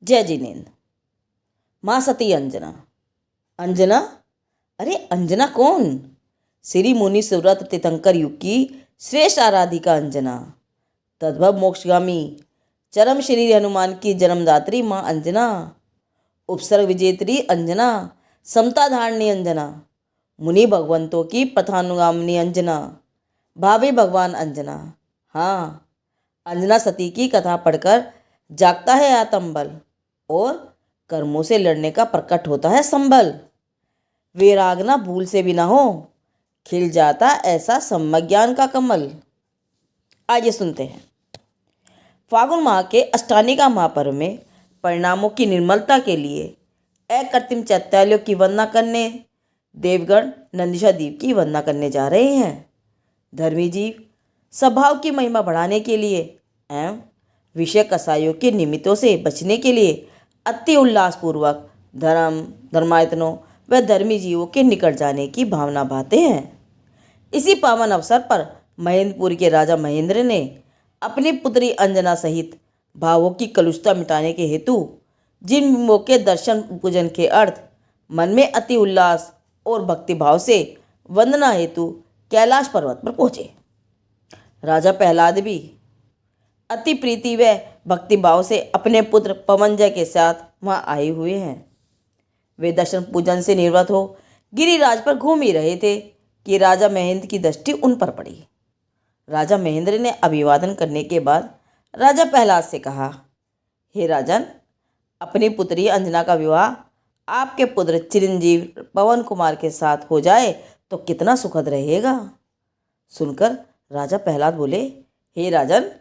जय जिनेन्द्र। माँ सती अंजना। अंजना? अरे अंजना कौन? श्री मुनि सुव्रत तीर्थंकर युग की श्रेष्ठ आराधिका अंजना, तद्भव मोक्षगामी चरम श्री हनुमान की जन्मदात्री माँ अंजना, उपसर्ग विजेत्री अंजना, समता धारणी अंजना, मुनि भगवंतों की पथानुगामिनी अंजना, भावी भगवान अंजना। हाँ, अंजना सती की कथा पढ़कर जागता है आत्मबल और कर्मों से लड़ने का प्रकट होता है संबल। वैरागना भूल से भी ना हो, खिल जाता ऐसा सम्यक ज्ञान का कमल। आइए सुनते हैं। फागुन माह के अष्टानी का महापर्व में परिणामों की निर्मलता के लिए अकृत्रिम चैत्यालयों की वंदना करने देवगण नंदिशा दीप की वंदना करने जा रहे हैं। धर्मी जीव स्वभाव की महिमा बढ़ाने के लिए एवं विषय कसायों के निमित्तों से बचने के लिए अति उल्लासपूर्वक धर्मायतनों व धर्मी जीवों के निकट जाने की भावना भाते हैं। इसी पावन अवसर पर महेंद्रपुर के राजा महेंद्र ने अपनी पुत्री अंजना सहित भावों की कलुषता मिटाने के हेतु जिन बिंबों के दर्शन पूजन के अर्थ मन में अति उल्लास और भक्तिभाव से वंदना हेतु कैलाश पर्वत पर पहुँचे। राजा प्रहलाद भी अति प्रीति व भक्तिभाव से अपने पुत्र पवनजय के साथ वहाँ आए हुए हैं। वे दर्शन पूजन से निर्वृत्त हो गिरिराज पर घूम ही रहे थे कि राजा महेंद्र की दृष्टि उन पर पड़ी। राजा महेंद्र ने अभिवादन करने के बाद राजा प्रहलाद से कहा, हे राजन, अपनी पुत्री अंजना का विवाह आपके पुत्र चिरंजीव पवन कुमार के साथ हो जाए तो कितना सुखद रहेगा। सुनकर राजा प्रहलाद बोले, हे राजन,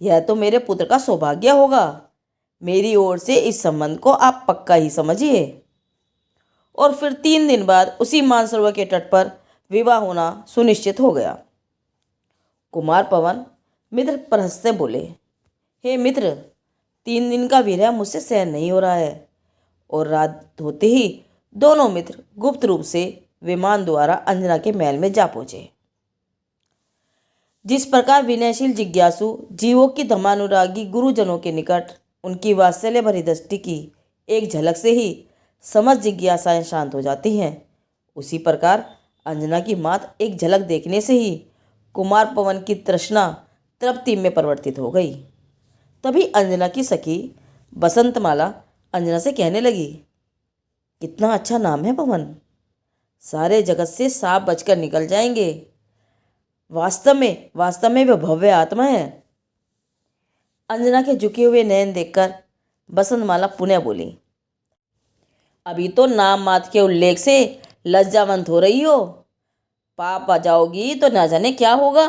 यह तो मेरे पुत्र का सौभाग्य होगा। मेरी ओर से इस संबंध को आप पक्का ही समझिए। और फिर 3 दिन बाद उसी मानसरोवर के तट पर विवाह होना सुनिश्चित हो गया। कुमार पवन मित्र परहस से बोले, हे मित्र, 3 दिन का विरह मुझसे सहन नहीं हो रहा है। और रात होते ही दोनों मित्र गुप्त रूप से विमान द्वारा अंजना के महल में जा पहुंचे। जिस प्रकार विनयशील जिज्ञासु जीवों की धर्मानुरागी गुरुजनों के निकट उनकी वात्सल्य भरी दृष्टि की एक झलक से ही समस्त जिज्ञासाएं शांत हो जाती हैं, उसी प्रकार अंजना की मात एक झलक देखने से ही कुमार पवन की तृष्णा तृप्ति में परिवर्तित हो गई। तभी अंजना की सखी बसंतमाला अंजना से कहने लगी, कितना अच्छा नाम है पवन, सारे जगत से सांप बचकर निकल जाएंगे। वास्तव में वह भव्य आत्मा है। अंजना के झुके हुए नयन देखकर बसंतमाला पुनः बोली, अभी तो नाम मात्र के उल्लेख से लज्जावंत हो रही हो, पाप आ जाओगी तो न जाने क्या होगा।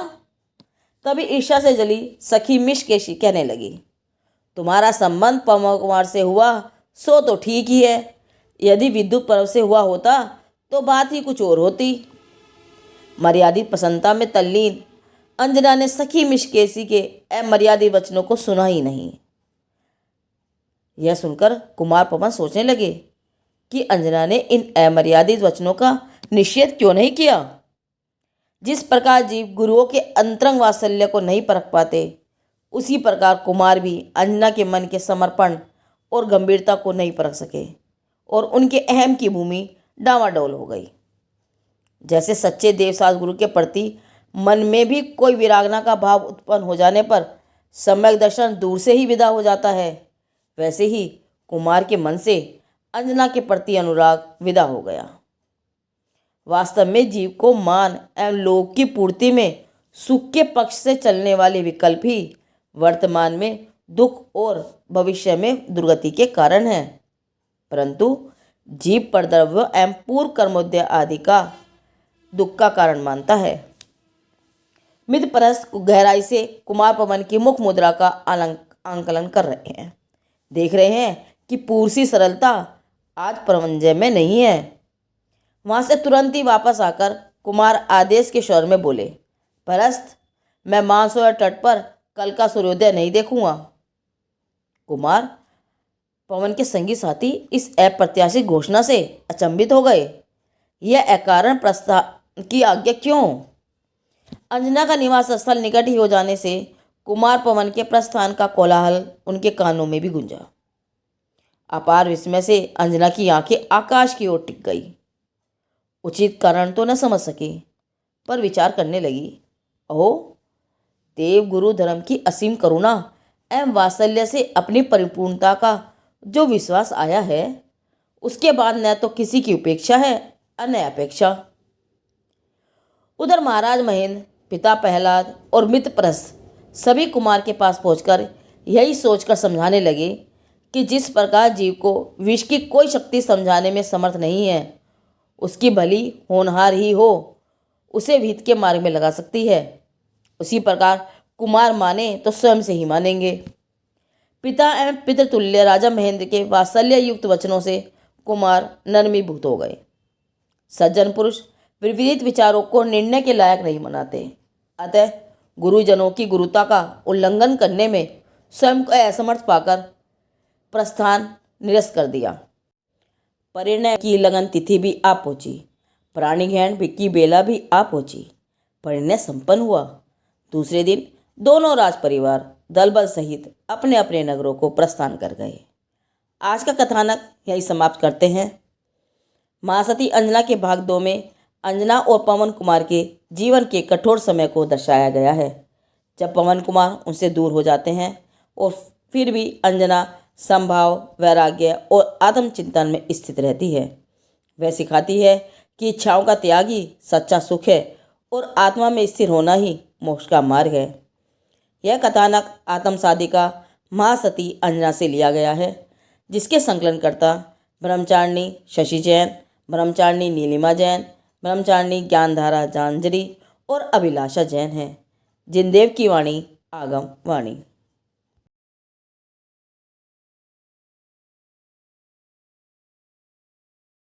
तभी ईर्ष्या से जली सखी मिशकेशी कहने लगी, तुम्हारा संबंध पवन कुमार से हुआ सो तो ठीक ही है, यदि विद्युत पर्व से हुआ होता तो बात ही कुछ और होती। मर्यादित प्रसन्नता में तल्लीन अंजना ने सखी मिशकेशी के अमर्यादित वचनों को सुना ही नहीं। यह सुनकर कुमार पवन सोचने लगे कि अंजना ने इन अमर्यादित वचनों का निषेध क्यों नहीं किया। जिस प्रकार जीव गुरुओं के अंतरंग वात्सल्य को नहीं परख पाते, उसी प्रकार कुमार भी अंजना के मन के समर्पण और गंभीरता को नहीं परख सके और उनके अहम की भूमि डावाडोल हो गई। जैसे सच्चे देवसास गुरु के प्रति मन में भी कोई विरागना का भाव उत्पन्न हो जाने पर सम्यक दर्शन दूर से ही विदा हो जाता है, वैसे ही कुमार के मन से अंजना के प्रति अनुराग विदा हो गया। वास्तव में जीव को मान एवं लोक की पूर्ति में सुख के पक्ष से चलने वाले विकल्प ही वर्तमान में दुख और भविष्य में दुर्गति के कारण हैं, परंतु जीव परद्रव्य एवं पूर्व कर्मोदय आदि का दुख का कारण मानता है। मित्र परस गहराई से कुमार पवन की मुख मुद्रा का आंकलन कर रहे हैं। देख रहे हैं कि पूर्व सी सरलता आज प्रवंजय में नहीं है। वहाँ से तुरंत ही वापस आकर कुमार आदेश के स्वर में बोले, परस्त, मैं मानसरोवर तट पर कल का सूर्योदय नहीं देखूंगा। कुमार पवन के संगी साथी इस अप्रत्याशित घोषणा से अचंभित हो गए। यह अकारण प्रस्थान की आज्ञा क्यों? अंजना का निवास स्थल निकट ही हो जाने से कुमार पवन के प्रस्थान का कोलाहल उनके कानों में भी गूंजा। अपार विस्मय से अंजना की आंखें आकाश की ओर टिक गई। उचित कारण तो न समझ सकी, पर विचार करने लगी। ओहो, देव गुरु धर्म की असीम करुणा एवं वात्सल्य से अपनी परिपूर्णता का जो विश्वास आया है, उसके बाद न तो किसी की उपेक्षा है और न अपेक्षा। उधर महाराज महेंद्र, पिता प्रहलाद और मित्र प्रस्थ सभी कुमार के पास पहुंचकर यही सोचकर समझाने लगे कि जिस प्रकार जीव को विष की कोई शक्ति समझाने में समर्थ नहीं है, उसकी भली होनहार ही हो उसे विहित के मार्ग में लगा सकती है, उसी प्रकार कुमार माने तो स्वयं से ही मानेंगे। पिता एवं पितृतुल्य राजा महेंद्र के वात्सल्य युक्त वचनों से कुमार नरमीभूत हो गए। सज्जन पुरुष विपरीत विचारों को निर्णय के लायक नहीं मनाते, अतः गुरुजनों की गुरुता का उल्लंघन करने में स्वयं को असमर्थ पाकर प्रस्थान निरस्त कर दिया। परिणय की लगन तिथि भी आ पहुंची, प्राणीग्रहण की बेला भी आ पहुंची। परिणय संपन्न हुआ। दूसरे दिन दोनों राज परिवार दल बल सहित अपने अपने नगरों को प्रस्थान कर गए। आज का कथानक यही समाप्त करते हैं। महासती अंजना के भाग 2 में अंजना और पवन कुमार के जीवन के कठोर समय को दर्शाया गया है, जब पवन कुमार उनसे दूर हो जाते हैं और फिर भी अंजना संभाव, वैराग्य और आत्मचिंतन में स्थित रहती है। वह सिखाती है कि इच्छाओं का त्याग ही सच्चा सुख है और आत्मा में स्थिर होना ही मोक्ष का मार्ग है। यह कथानक आत्म साधिका महासती अंजना से लिया गया है, जिसके संकलनकर्ता ब्रह्मचारिणी शशि जैन, ब्रह्मचारिणी नीलिमा जैन, ब्रह्मचारिणी ज्ञानधारा जांजरी और अभिलाषा जैन हैं। जिनदेव की वाणी आगम वाणी।